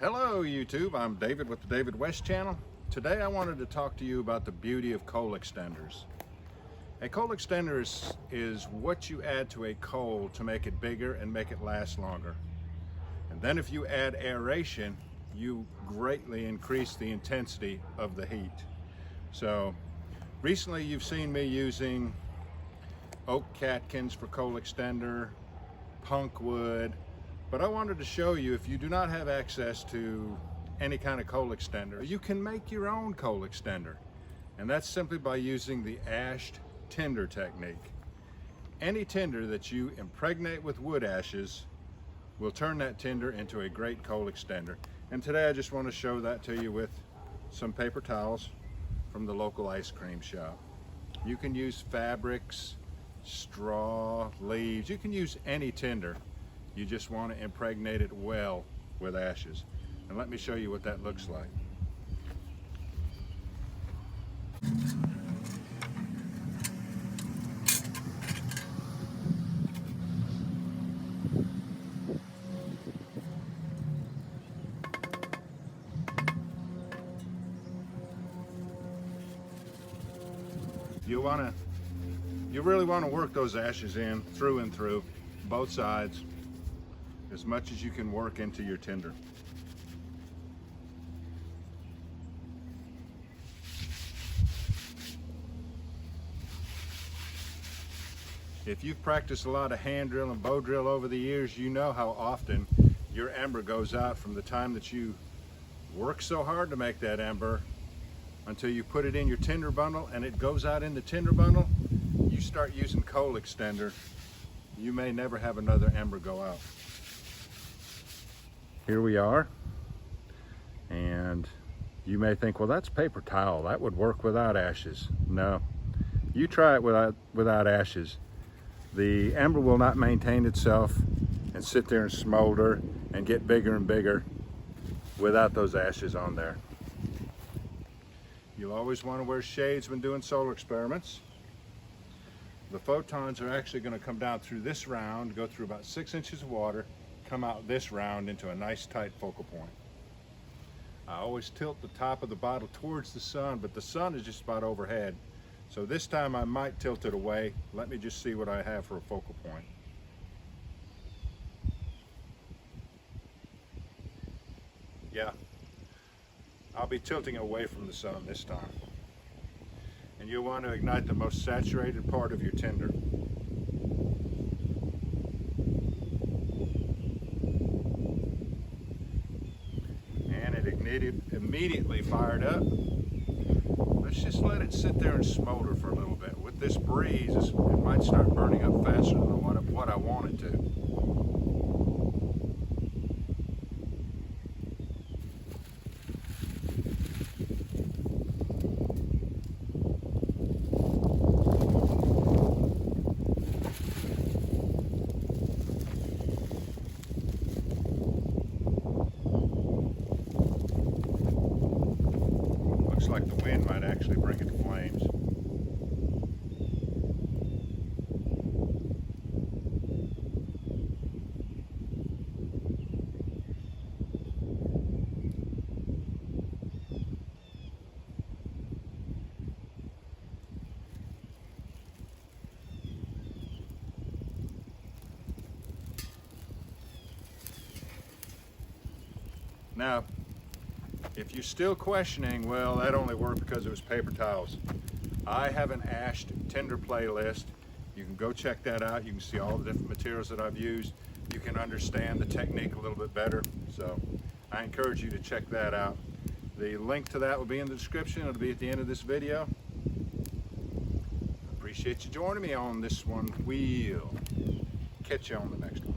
Hello YouTube, I'm David with the David West channel. Today I wanted to talk to you about the beauty of coal extenders. A coal extender is what you add to a coal to make it bigger and make it last longer. And then if you add aeration, you greatly increase the intensity of the heat. So recently you've seen me using oak catkins for coal extender, punk wood, but I wanted to show you, if you do not have access to any kind of coal extender, you can make your own coal extender. And that's simply by using the Ashed Tinder Technique. Any tinder that you impregnate with wood ashes will turn that tinder into a great coal extender. And today I just want to show that to you with some paper towels from the local ice cream shop. You can use fabrics, straw, leaves, you can use any tinder. You just want to impregnate it well with ashes. And let me show you what that looks like. You really want to work those ashes in through and through, both sides, as much as you can work into your tinder. If you've practiced a lot of hand drill and bow drill over the years, you know how often your ember goes out from the time that you work so hard to make that ember until you put it in your tinder bundle and it goes out in the tinder bundle. You start using coal extender, you may never have another ember go out. Here we are, and you may think, well, that's paper towel, that would work without ashes. No, you try it without ashes. The ember will not maintain itself and sit there and smolder and get bigger and bigger without those ashes on there. You'll always want to wear shades when doing solar experiments. The photons are actually going to come down through this round, go through about 6 inches of water, come out this round into a nice tight focal point. I always tilt the top of the bottle towards the sun, but the sun is just about overhead. So this time I might tilt it away. Let me just see what I have for a focal point. Yeah, I'll be tilting away from the sun this time. And you'll want to ignite the most saturated part of your tinder. And it immediately fired up. Let's just let it sit there and smolder for a little bit. With this breeze, it might start burning up faster than what I want it to. Looks like the wind might actually bring it to flames. Now, if you're still questioning, well, that only worked because it was paper towels, I have an Ashed Tinder playlist. You can go check that out. You can see all the different materials that I've used. You can understand the technique a little bit better. So I encourage you to check that out. The link to that will be in the description. It'll be at the end of this video. I appreciate you joining me on this one. We'll catch you on the next one.